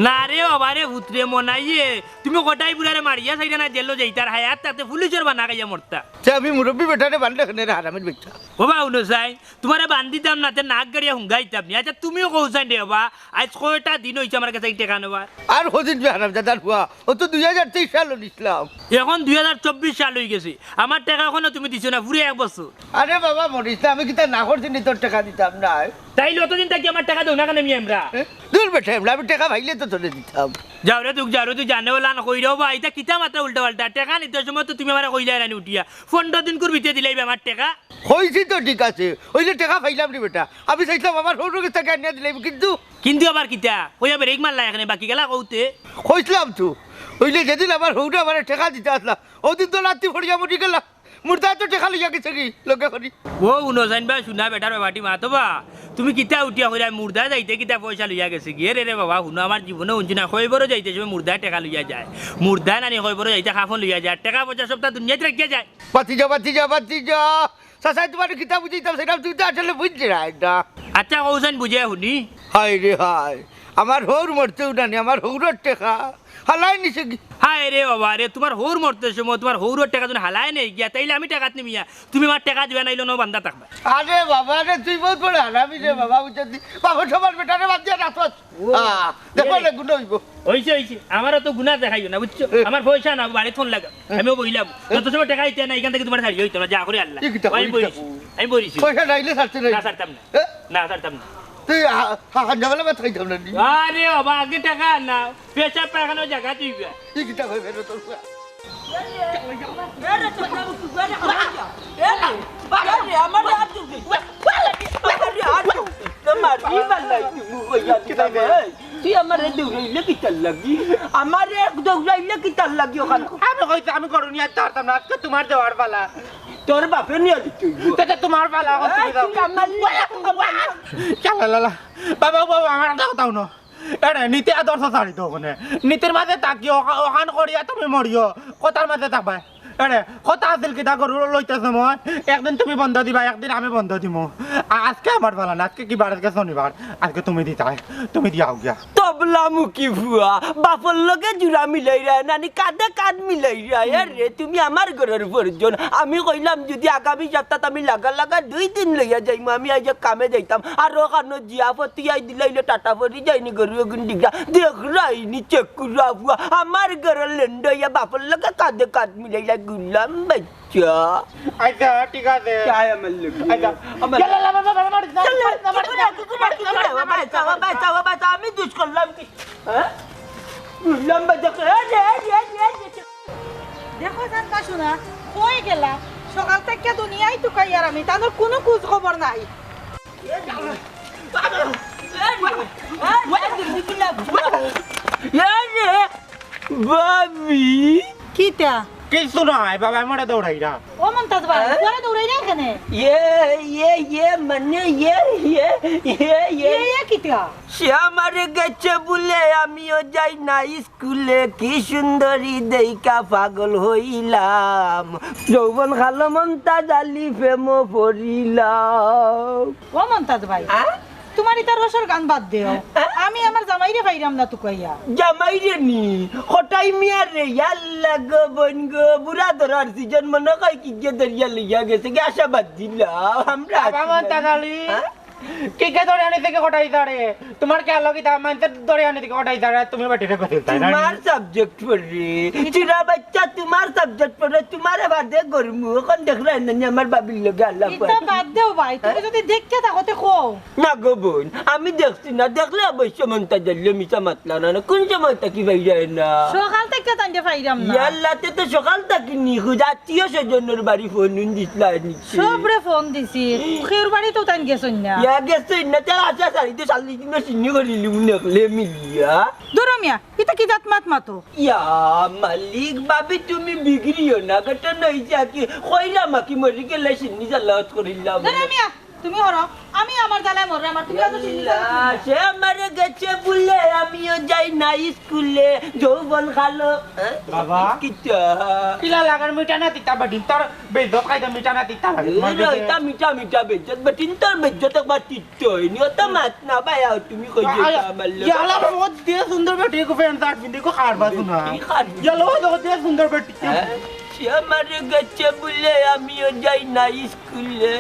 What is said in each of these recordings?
না রে বাবারে ভূতরে মনাইয়ে তুমি গোটাই বুড়ারে মারিয়া সাইডা না জেলো যাইতার হায়াত তাতে পুলিশের বানা গাইয়া মরতা আমি মুরব্বী বেটারে বান্ধে খানে হারামের বেটা বাবা উনো চাই তোমারে বান্ধিতাম না তে নাক গাড়িয়া হুঙ্গাইতাম নি আচ্ছা তুমিও কৌসাই দে বাবা আজ কয়টা দিন হইছে আমার কাছে টাকা নেবার আর হদিন হারাম দাদার হুয়া ও তো 2023 সাল নিছিলাম এখন 2024 সাল হয়ে গেছে আমার টাকা এখনো তুমি দিছো না পুরো এক বছর আরে বাবা মরিস না আমি কি তা না করছি নি তোর টাকা দিতাম না তাইলে অতদিন থাকি আমার টাকা দেও না কেন আমরা দূর বেটা আমি টাকা ভাইলে তো তোরে দিতাম যাও রে তুই জানে বলা না কইরাও বা এটা কিতা মাত্রা উল্টা পাল্টা টাকা নিতে সময় তো তুমি আমার কইলাই রানি উঠিয়া 15 দিন করে ভিতরে দিলাই আমার টাকা হইছি তো ঠিক আছে ওই যে টাকা পাইলাম রে বেটা আমি চাইতাম আমার সৌরকে টাকা নিয়ে দিলাম কিন্তু আবার কিতা কইয়া ব্রেক মারলা এখানে বাকি গেলা কৌতে কইছিলাম তো ওই যে যেদিন আমার সৌরা আমার টাকা দিতে আসলাম ওদিন তো রাত্রি ফড়িয়া মরি গেলাম মুর্দা তো টাকা লইয়া গেছে কি লোকে করি ও উনজাইন ভাই শুনা বেটার বাবাটি মাতো বা তুমি কিতা উঠিয়া কইরা মুর্দা যাইতে কিতা পয়সা লইয়া গেছে কি রে বাবা শুনো আমার জীবনে উঞ্চি না কইবরও যাইতে সব মুর্দা টাকা লইয়া যায় মুর্দা নানি কইবরও যাইতে খাফন লইয়া যায় টাকা পয়সা সব তা দুনিয়াতে রাখিয়া যায় বাতি যা সাসাই তোমার কিতা বুঝিতাম সেটা তুই তো আসলে বুঝছি না এটা আচ্ছা কৌসান বুঝে শুনি হাই রে হাই আমার হৌর মরতে উঠানি আমার হৌরর টাকা হালাই নিছে কি হায় রে বাবা রে তোমার হৌর মরতে সময় তোমার হৌরর টাকা তুমি হালাই নেই গিয়া তাইলে আমি টাকা নিমিয়া তুমি আমার টাকা দিবে নাইলো না বান্দা থাকবা আরে বাবা রে তুই বহুত বড় হারামি রে বাবা বুঝছি বাবা সবার বেটারে বাদ দিয়া রাখছ দেখো না গুণ হইব হইছে আমারও তো গুণা দেখাইও না বুঝছো আমার পয়সা না বাড়ি ফোন লাগা আমিও বইলাম যত সময় টাকা দিতে না এখান থেকে তোমার ছাড়িয়ে হইতো না যা করে আল্লাহ আমি বইছি পয়সা নাইলে ছাড়তে নাই না ছাড়তাম না তুই হাজাবেলা মাথা খাইতাম না আরে বাবা আগে টাকা না পেশা পাখানো জায়গা তুই কি কিতা হই ফেরত তোর তুই আমার দৌড়াইলে কি তার লাগি আমার দৌড়াইলে কি তার লাগি ওখানে আমি কইতে আমি করুনি আর তারতাম না আজকে তোমার দেওয়ার পালা তোর বাপে নিয়ে দিচ্ছি এটা তোমার পালা চালা বাবা বাবা আমার দাও না এরে নিতে আদর্শ ছাড়ি তো ওখানে নিতের মাঝে তাকিও ওখান করিয়া তুমি মরিও কথার মাঝে থাকবা এরে কথা আছিল কিতা করু লইতেছ মই একদিন তুমি বন্ধ দিবা একদিন আমি বন্ধ দিব আজকে আমার পালা না আজকে কি বার আজকে শনিবার আজকে তুমি দিতাই তুমি দিয়াও গিয়া তবলা মুখি ভুয়া বাপর লগে জুড়া মিলাই রা নানি কাঁধে কাঁধ মিলাই রা রে তুমি আমার ঘরের পরিজন আমি কইলাম যদি আগামী সপ্তাহ আমি লাগা 2 দিন লইয়া যাইম আমি আজ কামে যাইতাম আর ওখানে জিয়াপতি আই দিলাইলে টাটা পরি যাইনি গরু গুন্ডিগা দেখ রাইনি চেক কুরা ভুয়া আমার ঘরের লেন্ডইয়া বাপর লগে কাঁধে কাঁধ মিলাই রা গুলাম বাচ্চা আচ্ছা ঠিক আছে চাই আমার লগে আচ্ছা বাবা আমি দুষ করলাম কি হ্যাঁ বুঝলাম দেখো জানতা শোনা কই গেলা সকাল থেকে দুনিয়ায় টুকাই আর আমি তাদের কোনো খোঁজ খবর নাই বাবি কিটা কিছু নাই বাবা আমরা দৌড়াইরা ও মমতাজ ভাই তোরা দৌড়াই না এখানে মানে কিটা সে আমারে গেছে বলে আমিও যাই না স্কুলে কি সুন্দরী দেইকা পাগল হইলাম যৌবন খালো মমতাজ আলি প্রেমো পড়িলাম ও মমতাজ ভাই তোমার ইতার রসর গান বাদ দেও আমি আমার জামাইরে পাইরাম না টুকাইয়া জামাই রে নি হটাই মিয়া রে আল্লাহ গো বোন গো বুড়া ধরার সিজন মনে কয় কি যে দরিয়া লইয়া গেছে কি আশাবাদ দিলাম আমরা বাবা তাগালি কে কে দড়িয়ানি থেকে হটাই দাঁড়ে তোমার কে লগি দা মানতে দড়িয়ানি থেকে হটাই দাঁড়ে তুমি বেটিরে কথা তাই না তোমার সাবজেক্ট পড়ে চিরা বাচ্চা তোমার সাবজেক্ট পড়ে তোমারে বাদে গরমু কোন দেখরা না আমার বাবির লগে আল্লাহ এটা বাদ দেও ভাই তুমি যদি দেখতে থাকো তে কও না গো বোন আমি দেখছি না দেখলে অবশ্য মনটা জ্বললে মিছা মাতলা না কোন সময় তাকি ভাই যায় না সকাল থেকে তান্ডে পাইরাম না ইয়াল্লাতে তো সকাল তাকি নি খুঁজাতীয় স্বজনের বাড়ি ফোন দিছলা নিচ্ছে সবরে ফোন দিছি খের বাড়ি তো তান গেছন না গেছে না তার আশা সারিতে 40 দিন সিনি করিলি দেখলে মিলিয়া দূর মিয়া এটা কি জাত মাত মাতো ইয়া মালিক বাবি তুমি বিগড়িও না গটা নই যাকি কইলাম কি মরি গেলে সিন্নি জালাত করিলাম ধরে মিয়া তুমি হরো আমি আমার জ্বালায় মররে আমার তুমি এত চিন্তা সে আমারে গেছে বলে আমিও যাই না স্কুলে যৌবন খালো বাবা কিটা কিলা লাগার মিঠা না তিতা বাড়ি তোর বেজত খাইতে মিঠা না তিতা লাগে এটা মিঠা মিঠা বেজত বাটিন তোর বেজত একবার তিতই নি ওটা মাত না ভাই তুমি কই দিতা মারলো ইয়ালা বহুত দিয়ে সুন্দর বেটি কো ফ্যান শার্ট পিন্ধি কো খাড়বা শুনা কি খাড়বি? ইয়ালো বহুত দিয়ে সুন্দর বেটি সে আমারে গেছে বলে আমিও যাই না স্কুলে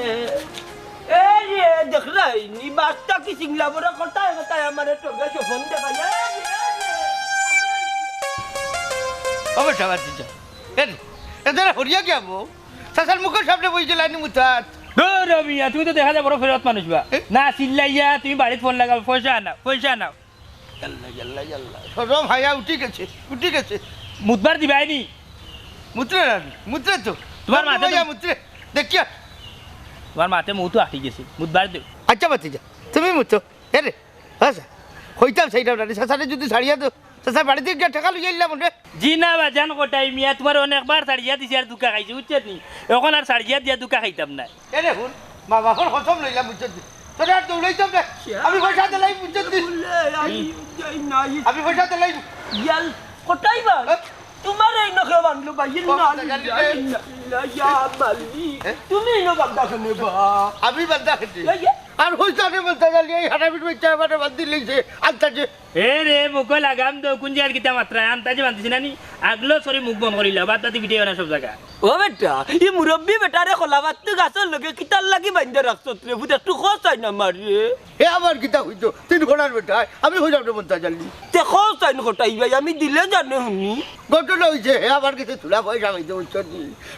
এই রে দেখ রাই নি বাস্তা কি সিংলা বড় কথায় কথায় আমারে তো গেছে ফোন দেখা অবশ্য আবার দিচ্ছ এদের হরিয়া কি হবো সাসার মুখের সামনে বইছে লাইনি মুথাত ধরো মিয়া তুমি তো দেখা যায় বড় ফেরত মানুষ বা না চিল্লাইয়া তুমি বাড়িতে ফোন লাগাও পয়সা আনাও জাল্লা জাল্লা জাল্লা সরম হায়া উঠি গেছে মুতবার দিবাইনি মুত্রে রানি মুত্রে তো তোমার মাথা তো- মুত্রে দেখিয়া তোমার মাতে মুতো আটি গেছে মুতবার দেও আচ্ছা বাতিজা তুমি মুতো রে আচ্ছা হইতাম সেইটা রানি সাসারে যদি ছাড়িয়া দো সাসার বাড়িতে গিয়ে টাকা লইয়া এলাম রে জি না বাজান কোটাই মিয়া তোমার অনেকবার সারিয়া দিছি আর দুকা খাইছি বুঝছেন নি এখন আর সারিয়া দিয়া দুকা খাইতাম না এরে হুন মা বাবার খতম লইলাম বুঝছেন তোরা আর দৌড়াইতাম না আমি পয়সা দিলাই বুঝছেন আমি পয়সা দিলাই ইয়াল কোটাই বা তোমার এই নখে বাংলো ভাই না ইয়া মালি তুমি নো বাগদা খানে বা আমি বান্দা খেতে আর হইতা নে বলতা জালি এই হারাবির বাচ্চা আমারে বান্দি লইছে আনতাছে এ রে মুখ লাগাম দো কুঞ্জিয়ার কিতা মাত্রা আনতাজি বান্ধিছি নানি আগলো সরি মুখ বন্ধ করিলা বাদ দাদি ভিডিও না সব জায়গা ও বেটা ই মুরব্বি বেটারে খোলাবাত তুই গাছের লগে কিতার লাগি বাইন্দা রাখছত রে বুঝা তুই খোঁচাই না মারে এ আমার কিতা হইতো 3 ঘন্টার বেটা আমি হইলাম রে বলতা জালি তে খোঁচাই না খোটাই ভাই আমি দিলে জানে হুনি ঘটনা হইছে হে আমার কাছে তুলা পয়সা হইছে বুঝছেন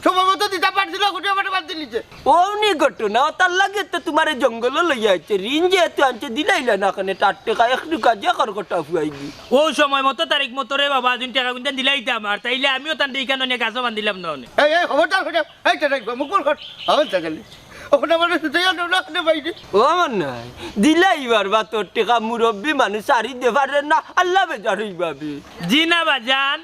সম্ভবত দিতা পারছিল গোটে আমারে বান্দি লিছে ও নি ঘটনা তার লাগে তো তোমার জঙ্গল লইয়া আছে ঋণ যেহেতু আনছে দিলাইলা না কানে 4 টাকা 1 টাকা যে কর কটা ফুয়াইবি ও সময় মতো তারিখ মতো রে বাবা দিন টাকা কিন্তু দিলাইতাম আর তাইলে আমিও তান এইখানে নিয়ে গাছও বান্ধিলাম না এই খবরদার হইছে এই তো রাখবা মুকুল কর আমার জালি ওখানে আমার সুতাইয়া না নে বাইরে ও আমার নাই দিলাইবার বা তোর টাকা মুরব্বি মানুষ সারি দেবারে না আল্লাহ বেজারই ভাবি জি না বাজান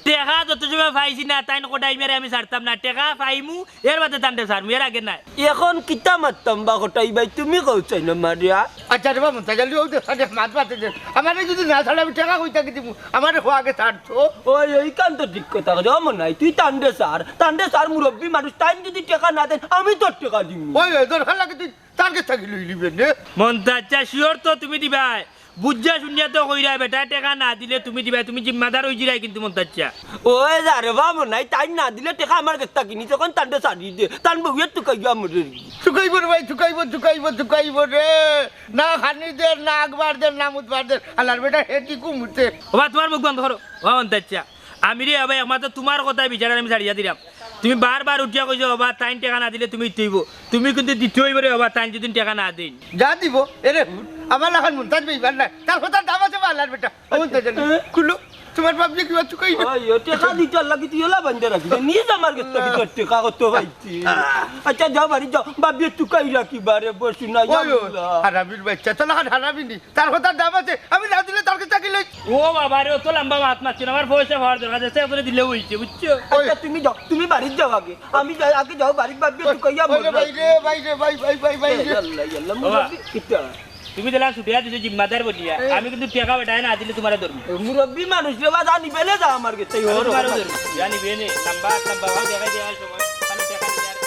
টেকা যত সময় পাইছি না তাই কোটাই মেরে আমি ছাড়তাম না টেকা পাইমু এর বাদে টানতে ছাড়মু এর আগে নাই এখন কিতা মারতাম বা কটাই ভাই তুমি কৌচাই না মারিয়া আচ্ছা রে বাবা জালি ও সাথে মাত মাতে দে আমারে যদি না ছাড়া আমি টাকা কইতা কি দিমু আমারে খোয়া আগে ছাড়ছো ওই এই কান তো ঠিক কথা কথা আমার নাই তুই টান্ডে সার মুরব্বি মানুষ টাইম যদি টাকা না দেন আমি তোর টাকা দিব ওই দরকার লাগে তুই তার কাছে থাকি লই লিবেন নে মন্তাচ্ছা শিওর তো তুমি দিবাই বুঝা শুনিয়া তো কইরা বেটা টাকা না দিলে তুমি দিবাই তুমি জিম্মাদার হই জিরাই কিন্তু মন্তাচ্ছা ওই যারে বাবা নাই টাইম না দিলে টাকা আমার কাছে কিনি তখন টান্ডে সারি দে টান বউয়ের তো কই আমার চুকাইব রে ভাই চুকাইব রে না খানি দে না আকবার দে না মুতবার দে আলার বেটা হেটি কুমুতে ওবা তোমার মুখ বন্ধ করো ও মন্তাচ্ছা আমি রে ভাই একমাত্র তোমার কথাই বিচারে আমি ছাড়িয়া দিলাম তুমি বারবার উঠিয়া কইছো বাবা টাইম টাকা না দিলে তুমি দিতেইব তুমি কিন্তু দিতে হইব রে বাবা টাইম যদি টাকা না দেই যা দিব এরে আমার লাখান মুনতাজ বেইবার না তার কথা দাম আছে আলার বেটা মুনতাজ কুলু তোমার বাপজি কি চুকাইব ওই টাকা দিতে লাগি তুই ওলা বন্ধ রাখি নিজ আমার কাছে তোর টাকা কত পাইছি আচ্ছা যাও বাড়ি যাও বাবি চুকাই রাখি বারে বসু না হারাবির বাচ্চা তো লাখান হারাবিনি তার কথা দাম আছে আমি না দিলে তার কাছে থাকি লই ও বাবা রে তো লম্বা মাত মারছি না আমার পয়সা হওয়ার দরকার আছে আপনি দিলে হইছে বুঝছো আচ্ছা তুমি যাও তুমি বাড়ি যাও আগে আমি যাই আগে যাও বাড়ি বাবি চুকাইয়া ভাই আল্লাহ আল্লাহ মুরব্বি কিতা তুমি দিলা ছুটিয়া দিছো জিম্মাদার বলিয়া আমি কিন্তু টাকা বেটায় না দিলে তোমারে ধরবি মুরব্বি মানুষ রে বা জানি বেলে যা আমার কাছে তোমারে ধরবি জানি বেনে লম্বা ভাই দেখা দেওয়ার সময় খালি টাকা দিলে আর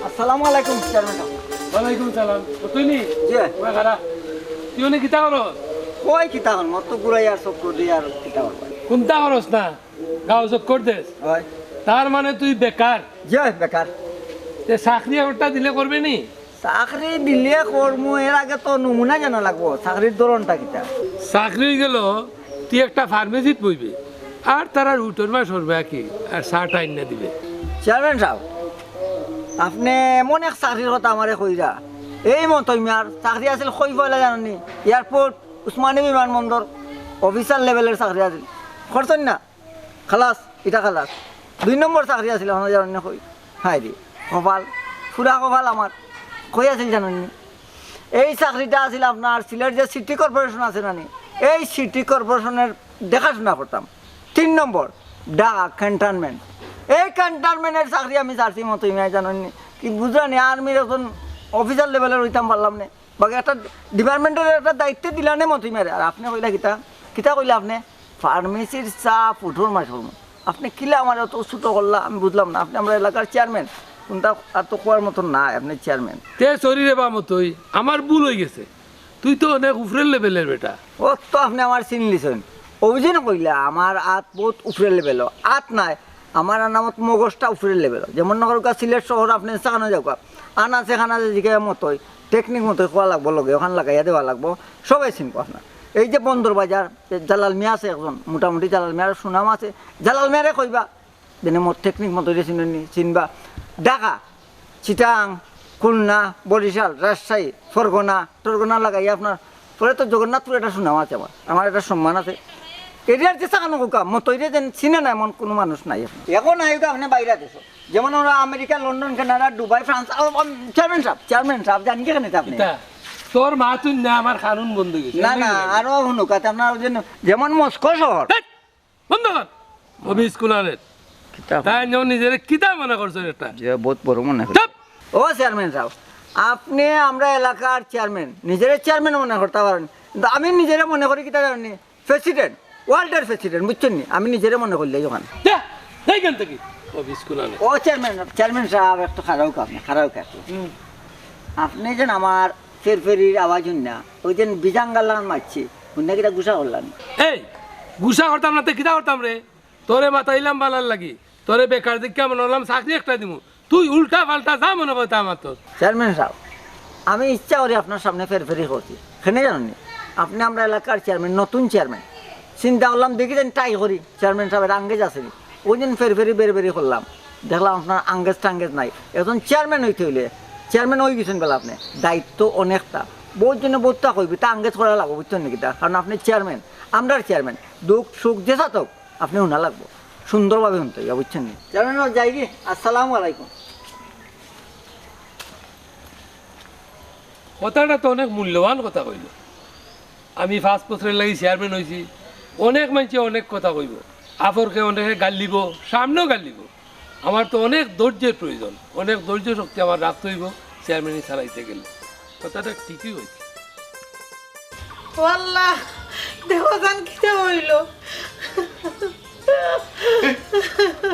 আসসালামু আলাইকুম চেয়ারম্যান ওয়ালাইকুম সালাম তুই নি জি ওয়া খারা তুই নি কিতা করো কই কিতা হল মত গুড়াই আর সব করে আর কিতা হল কোনটা করস না গাও সব কর দেস হয় তার মানে তুই বেকার জি বেকার তে চাকরি একটা দিলে করবে নি চাকরি দিলে কর্ম এর আগে তো নমুনা জানা লাগবো চাকরির ধরনটা কিতা চাকরি গেল তুই একটা ফার্মেসিত বইবে আর তারা উঠোর মাস সরবে কি আর চাটা আইন না দিবে চেয়ারম্যান সাহেব আপনি এমন এক চাকরির কথা আমারে কইরা এই মত আর চাকরি আছিল কই পয়লা জানি এয়ারপোর্ট উসমানী বিমানবন্দর অফিসার লেভেলের চাকরি আছিল করছেন না খালাস এটা খালাস 2 নম্বর চাকরি আছিল জানেন না কই হাই রে কপাল পুরা কপাল আমার কই আছিল জানেন এই চাকরিটা আছিল আপনার সিলেট যে সিটি কর্পোরেশন আছে নানি, এই সিটি কর্পোরেশনের দেখাশোনা করতাম। 3 নম্বর ঢাকা ক্যান্টনমেন্ট, এই ক্যান্টনমেন্টের চাকরি আমি চাচ্ছি মতো ইমাই জানেন কি বুঝলানি, আর্মির এখন অফিসার লেভেলের হইতাম পারলাম না, বাকি একটা ডিপার্টমেন্টের একটা দায়িত্ব দিলানে মতো ইমারে। আর আপনি কইলা কিতা কিতা কইলে আপনি ফার্মেসির চা ফুটোর মাছ করবো, আপনি কিলা আমার অত ছোটো করলা আমি বুঝলাম না। আপনি আমরা এলাকার চেয়ারম্যান, কোনটা আর তো কোয়ার মতন না, আপনি চেয়ারম্যান। তে শরীরে বা মতোই আমার ভুল হয়ে গেছে, তুই তো অনেক উপরের লেভেলের বেটা। ও তো আপনি আমার চিনলিছেন, অভিযোগ কইলা আমার আত বহুত উপরের লেভেল, আত নাই আমার নামত মগজটা উপরের লেভেল। যেমন নগরকা সিলেট শহর আপনি সেখানে যাও আনা সেখানে যেদিকে মতোই টেকনিক মতোই খোয়া লাগবো, লগে ওখানে লাগাইয়া দেওয়া লাগবো, সবাই চিনবো আপনার। এই যে বন্দর বাজার জালাল মিয়া আছে একজন, মোটামুটি জালাল মিয়ার সুনাম আছে, জালাল মিয়ারে কইবা যেন মোট টেকনিক মতো চিনবা। ঢাকা, চিটাং, খুলনা, বরিশাল, রাজশাহী, ফরগনা টরগনা লাগাই আপনার পরে তো জগন্নাথপুর একটা সুনাম আছে, আমার একটা সম্মান আছে। এরিয়ার যে চাকানো কোকা মতইরে যেন চিনে না এমন কোনো মানুষ নাই এখন আয়োগা আপনি বাইরে দেশ, যেমন আমরা America, London, Canada, Dubai, France. Chairman সাহেব জানি কেন আপনি তোর মা তুই না আমার কানুন বন্ধ গেছে না না আরো শুনুক আপনার যেমন মস্কো শহর বন্ধ কর অবি স্কুলের তাই নিজের কিতা মনে করছো এটা বহুত বড় মনে হয়। ও চেয়ারম্যান সাহেব, আপনি আমরা এলাকার চেয়ারম্যান, নিজের চেয়ারম্যান মনে করতে পারেন, কিন্তু আমি নিজের মনে করি কিতা জানি প্রেসিডেন্ট, ওয়ার্ল্ডের প্রেসিডেন্ট, বুঝছেন নি? আমি নিজের মনে করলে ওখানে এইখান থেকে অবি স্কুলের ও চেয়ারম্যান সাহেব একটু খারাপ আপনি খারাপ আপনি যেন আমার ফেরফেরির আওয়াজ না ওই যে বিজাঙ্গালান মারছি শুনে কিটা গুসা করলাম। এই গুসা করতাম না তো কিতা করতাম রে, তোরে মাথাইলাম বালার লাগি, তোরে বেকার দিকে মনে হলাম চাকরি একটা দিব, তুই উল্টা পাল্টা যা মনে করতাম আমার তোর। চেয়ারম্যান সাহেব আমি ইচ্ছা করি আপনার সামনে ফেরফেরি করছি, সেখানে জানেন আপনি আমরা এলাকার চেয়ারম্যান, নতুন চেয়ারম্যান, চিন্তা করলাম দেখি যেন ট্রাই করি চেয়ারম্যান সাহেবের আঙ্গেজ আছে, ওই দিন ফেরফেরি বেরবেরি করলাম, দেখলাম আপনার আঙ্গেজ টাঙ্গেজ নাই। এখন চেয়ারম্যান হইতে হইলে চেয়ারম্যান হয়ে গেছেন বেলা আপনি, দায়িত্ব অনেকটা, বহুত জন্য বহুতটা কইবি তা আঙ্গেজ করা লাগবো, বুঝছেন নাকি তা? কারণ আপনি চেয়ারম্যান, আমরার চেয়ারম্যান, দুঃখ সুখ যে থাক আপনি শোনা লাগবো, সুন্দরভাবে শুনতে হইবা, বুঝছেন নি? চেয়ারম্যান যাই কি, আসসালামু আলাইকুম। কথাটা তো অনেক মূল্যবান কথা কইল। আমি 5 বছরের লাগি চেয়ারম্যান হয়েছি, অনেক মানুষে অনেক কথা কইব, আপরকে অনেকে গাল দিব, সামনেও গাল দিব। আমার তো অনেক ধৈর্যের প্রয়োজন, অনেক ধৈর্য শক্তি আমার রাখতে হইব চেয়ারম্যানই চালাইতে গেলে। কথাটা ঠিকই হয়েছে। ও আল্লাহ, দেখো জান কিটা হইলো।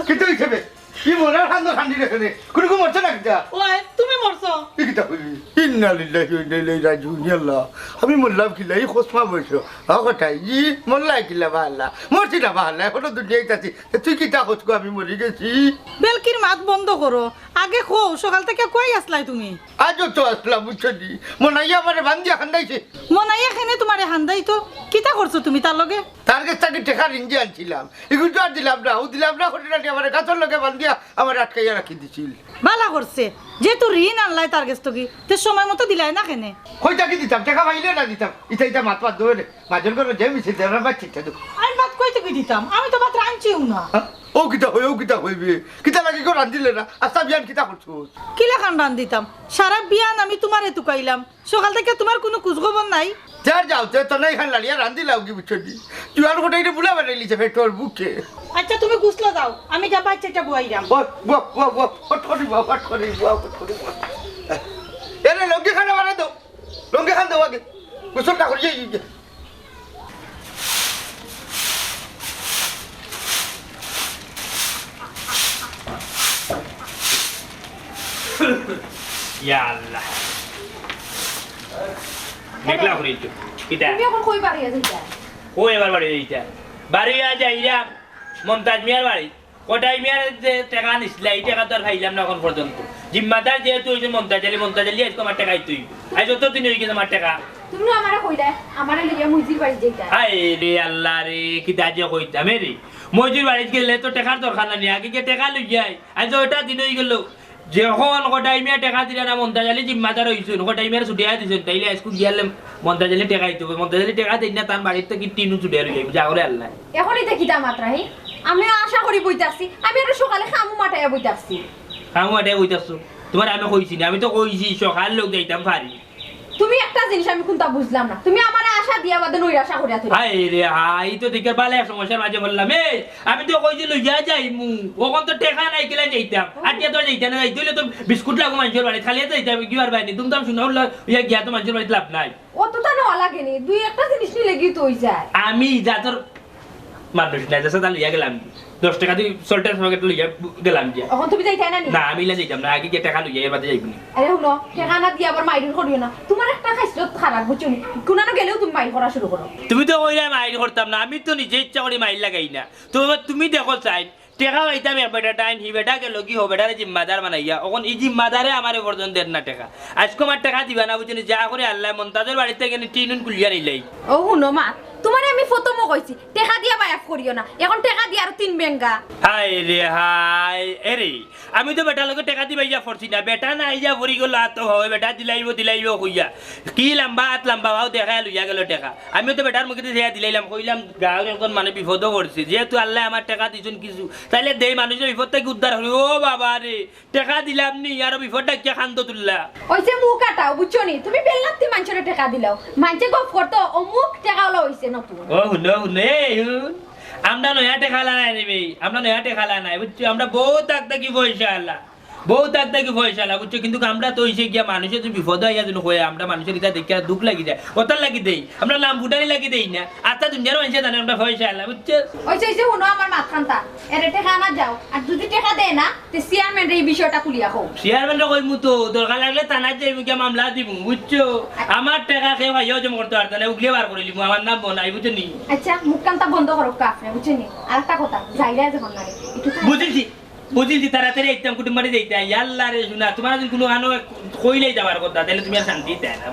কিন্তু হিসেবে কি মরার খান্দ খান্দি রেখে রে কোনো কোনো মরছে না কিটা ওই তুমি মরছো? কি কিটা হইলি ইন্না লিল্লাহি ওয়া ইন্না ইলাইহি রাজিউন আল্লাহ আমি মরলাম কিলা এই খোসমা বসো কথাই ই মরলাই কিলা বাল্লা মরছি না বাল্লা এখনো দুনিয়াতে আছি তুই কিটা খোঁজকো আমি মরে গেছি বেলকির মাত বন্ধ করো, আগে খো সকাল থেকে কই আসলাই তুমি? আজও তো আসলাম বুঝছি মনাইয়া আমারে বান্দিয়া খান্দাইছে মনাই এখানে তোমারে হান্দাই তো কিতা করছো তুমি তার লগে? তার কাছ থেকে টেকা রিঞ্জি আনছিলাম এগুলো তো আর দিলাম না ও দিলাম না ঘটনাটি আমার গাছের লোকে বান্দিয়া আমার আটকাইয়া রাখি দিছিল বালা করছে, যেহেতু ঋণ আনলাই তার কাছ থেকে তে সময় মতো দিলাই না কেনে? কইটা কি দিতাম টাকা পাইলে না দিতাম ইটা ইটা মাত মাত ধরে মাঝন করে যে মিছিল দেওয়ার বাচ্চা তো আমি ভাত কইতে কই দিতাম, আমি তো ভাত রাঁধছিও না। ও কিতা হইবে কিতা লাগি করে রান্ধিলে না আচ্ছা বিয়ান কিতা করছো কিলা খান রান দিতাম, সারা বিয়ান আমি তোমারে তুকাইলাম, সকাল থেকে তোমার কোনো খোঁজখবর নাই। যার যাও তো নাই খান লালিয়া রান্ধিলাও কি বুঝছি তুই আর গোটা এটা বুলা বানাইলিছে ফেটোর বুকে আচ্ছা তুমি গুছলো যাও, আমি যা বাচ্চাটা বুয়াইরাম। এরে লঙ্গি খানা বানা দো লঙ্গি খান দেবো আগে গোসলটা করিয়ে ইয়া আল্লাহ মেঘলা করে দিছো কিটা তুমি এখন কই বাড়ি যাইতা? ও এবার বাড়ি যাইতা বাড়ি যাইরা মমতাজ মিয়ার বাড়ি কোটাই মিয়ার যে টাকা নিছিল এই টাকা তো আর খাইলাম না এখন পর্যন্ত জিম্মাদার যেহেতু ওই যে মমতাজ আলী আজকে আমার টাকাই তুই আজ যত দিন হয়ে গেছে আমার টাকা তুমি আমারে কইলা আমারে লিয়া মুজির বাড়ি যাইতা? হায় রে আল্লাহ রে কিতা যে কইতাম রে মজুর বাড়ি গেলে তো টাকার দরকার নাই আগে গিয়ে টাকা লই যাই আজ ওটা দিন হয়ে গেল যখন কোটাই মিয়া টাকা দিলে না মমতাজ আলী জিম্মাদার হইছে কোটাই মিয়ার ছুটিয়া দিছেন তাইলে আজকে গিয়ালে মমতাজ আলী টাকা দিতে মমতাজ আলী টাকা দিন না তার বাড়িতে কি টিনু ছুটিয়া লই যাইব যা করে আল্লাহ এখনই দেখি তা মাত্রা হে আমি আশা করি বইতাছি, আমি আর সকালে খামু মাটায়া বইতাছি। খামু আটে কইতাছো তোমার আমি কইছি না আমি তো কইছি সকাল লোক যাইতাম পারি তুমি একটা জিনিস আমি কোনটা বুঝলাম না তুমি আমার আশা দিয়া বাদে নৈরাশা করিয়া তুই হাই রে হাই তো দেখে বালে সমস্যার মাঝে বললাম এই আমি তো কইছি লইয়া যাই মু ওখান তো টেকা নাই কিলা যাইতাম আটিয়া তো যাইতাম না যাইলে তো বিস্কুট লাগো মানুষের বাড়ি খালি যাইতাম কি আর বাইনি তুমি তো শুনাও ইয়া গিয়া তো মানুষের বাড়িতে লাভ নাই অতটা নেওয়া লাগেনি দুই একটা জিনিস নিলে কি তো যায় আমি যা তোর মানুষ নাই যাচ্ছে তা লইয়া গেলাম 10 টাকা দিয়ে সল্টের প্যাকেট লইয়া গেলাম গিয়া এখন তুমি যাইতে না নি না আমি লা যাইতাম না আগে গিয়ে টাকা লইয়া এর বাদে যাইবনি আরে শুনো ঠেকানা দিয়ে আবার মাইর করিও না তোমার একটা খাইছো খারাপ বুঝছো নি কোনানো গেলেও তুমি মাইর করা শুরু করো তুমি তো কইরা মাইল করতাম না আমি তো নিজে ইচ্ছা করে মাইল লাগাই না তো তুমি দেখো চাই টেকা পাইতাম এক বেটা টাইম হি বেটা গেল কি হবে বেটারে জিম্মাদার বানাইয়া এখন এই জিম্মাদারে আমার পর্যন্ত দেন না টাকা আজকে আমার টাকা দিবা না বুঝনি যা করে আল্লাহ মন্তাজের বাড়িতে গেলে টিনুন কুলিয়া নিলাই ও শুনো মা তোমারে আমি ফটোমো কইছি টেকা দিয়া বায়াফ করিও না এখন টেকা দিয়া আর 3 বেঙ্গা হাই রে হাই এরে আমি তো বেটা লগে টাকা দিবাইয়া ফরছি না বেটা না আইয়া ভরি গেল তো হয় বেটা দিলাইব কইয়া কি লম্বা হাত লম্বা ভাও দেখা লইয়া গেল টাকা আমি তো বেটার মুখে দিয়া দিলাইলাম কইলাম গাঁর একজন মানে বিপদও করছে যেহেতু আল্লাহ আমার টাকা দিছুন কিছু তাইলে দেই মানুষের বিপদ থেকে উদ্ধার হই ও বাবা রে টাকা দিলাম নি আর বিপদটা কি খান্ত তুললা ওইছে মুখ কাটাও বুঝছো নি তুমি বেললাতি মানুষের টাকা দিলাও মানুষে গপ করতো ও মুখ টাকা হলো হইছে নতুন ও হুনো হুনে আমরা নয়াটে খালা নাই রে ভাই আমরা নয়াটে খালা নাই বুঝছো আমরা বহুত তাকি পয়সা আল্লাহ বহুত তাকি পয়সা আল্লাহ বুঝছো কিন্তু আমরা তো হইছে গিয়া মানুষের যে বিপদ হইয়া যেন কয় আমরা মানুষের এটা দেখে দুঃখ লাগি যায় ওটার লাগি দেই আমরা নাম ফুটানি লাগি দেই না আত্মা দুনিয়ার মানুষ জানে আমরা পয়সা আল্লাহ বুঝছো ওইছে শুনো আমার মাথানটা এর টাকা না যাও আর যদি টাকা দেয় না তে চেয়ারম্যান এই বিষয়টা খুলিয়া কও চেয়ারম্যান কই মুতো দরকার লাগলে থানায় যাইব কি মামলা দিব বুঝছো আমার টাকা খেয়ে ভাইও জমা করতে পারত না উগলে বার করে লিব আমার নাম বনাই বুঝছো নি আচ্ছা মুখকানটা বন্ধ করো কাফরে বুঝছো নি আরেকটা কথা যাইরা যখন লাগে একটু বুঝিছি তাড়াতাড়ি একদম কুটুম্বারে যাইতে আল্লাহ রে শুনা তোমার যদি কোনো আনো কইলেই যাবার কথা তাহলে তুমি আর শান্তি দেয় না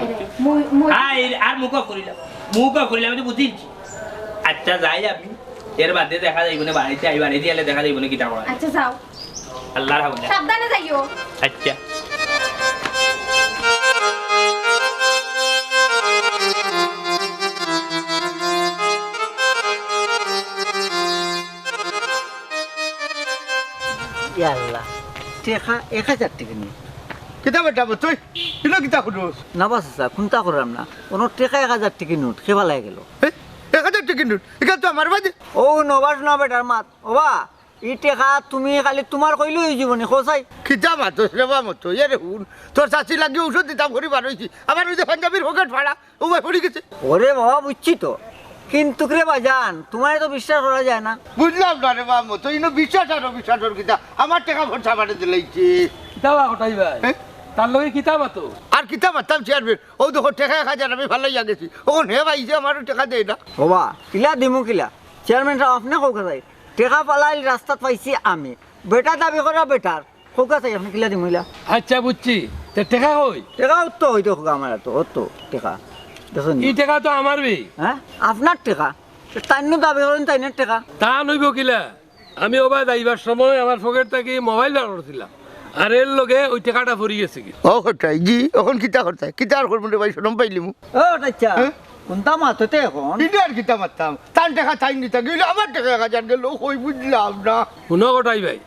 আর মুখ করিলাম আমি তো বুঝিছি আচ্ছা যাই আমি এর বাদে দেখা যাইব না বাড়িতে আইবা বাড়ি দিয়ে দেখা যাইব না কিটা করা আচ্ছা যাও আল্লাহর হাওলা সাবধানে যাইও আচ্ছা আল্লাহ টেকা 1000 টাকা নিয়ে কিতা বেটা তুই কিনা কিতা খুঁজোস না বাস কোনটা করলাম না কোনো টেকা 1000 টাকা নোট খেবা লাগে গেল 1000 টাকা নোট এটা তো আমার বাজে ও নবাস না বেটার মাত ওবা ই টেকা তুমি খালি তোমার কইলো হয়ে জীবনে খোসাই কিতা মাতো রেবা মতো এরে হুন তোর চাচি লাগি ওষুধ দিতাম ঘুরি বার হয়েছি আবার ওই যে পাঞ্জাবির পকেট ভাড়া ও ভাই পড়ে গেছে ওরে বাবা বুঝছি তো কিন্তু রে বাজান তোমার তো বিশ্বাস করা যায় না বুঝলাম না রে বাবা মতো ইনো বিশ্বাসর কিতা আমার টাকা ভরসা বাড়ে দিলাইছে কিতাবা হটাই ভাই হ্যাঁ? তার লগে কিতাবা তো আর কিতা মারতাম চেয়ারম্যান ও দেখো টাকা 1000 আমি ভালোই গেছি ওখন হে ভাইছে আমারও টাকা দেয় না বাবা কিলা দিমু কিলা চেয়ারম্যান সাহেব আপনি কোকা যাই টেকা পালাই রাস্তাত পাইছি আমি বেটা দাবি করা বেটার কোকা চাই আপনি কিলা দিমুইলা আচ্ছা বুঝছি তে টাকা কই টেকা তো হইতো কোকা আমার তো অত টেকা দেখুন এই টাকা তো আমার বি হ্যাঁ আপনার টেকা তাইন্য দাবি করেন তাইনের টেকা তা নইব কিলা আমি ওবা যাইবার সময় আমার পকেট থেকে মোবাইল বার করছিলাম আর এর লগে ওই টাকাটা ফুরি গেছে কি ও হটাই জি এখন কিতা করতাই কিতা আর করবো রে ভাই শরম পাইলিমু ও আচ্ছা কোনটা মাততে এখন কিটা আর কিতা মারতাম তার টাকা চাই নিতে গেলে আমার টাকা 1000 গেল কই বুঝলাম না শুনো গোটাই ভাই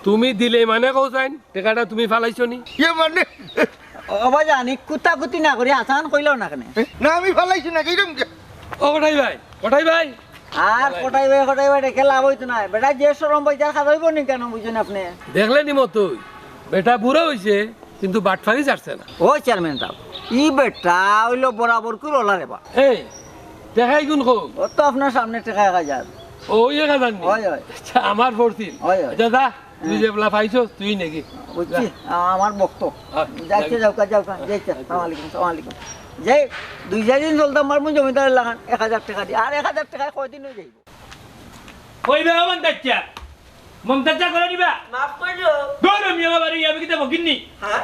তুমি দিলে মানে কও চাইন টাকাটা তুমি ফালাইছো নি ইয়ে মানে অবা জানি কুতাকুতি না করি আসান কইলাও না কেন না আমি ফালাইছি না কিরম ও গোটাই ভাই আর কটাইবে রেখে লাভ হইতো না বেটা যে সরম পয়সা খাওয়াইব নি কেন বুঝুন আপনি দেখলে নি মতই বেটা বুড়ো হইছে কিন্তু বাটফারি ছাড়ছে না ও চেয়ারম্যান সাহেব ই বেটা হইলো বরাবর করে ওলা রেবা এই দেখাই গুণ কো ও তো আপনার সামনে টাকা 1000 ওই এক হাজার নি হয় হয় আচ্ছা আমার পড়ছিল হয়, হয়। আচ্ছা যা তুই যে বলা পাইছো তুই নাকি বুঝছি আমার বক্ত হ্যাঁ, যাইছে যাওকা যাইছে সালাম আলাইকুম যাই 2 দিন চলতাম আমার জমিদার লাগান 1000 টাকা দি আর 1000 টাকায় কয়দিন হয়ে যাইব কইবে মমতাজা করে দিবা মাফ করো গরম মিয়া বাড়ি আমি কিতা বকিননি হ্যাঁ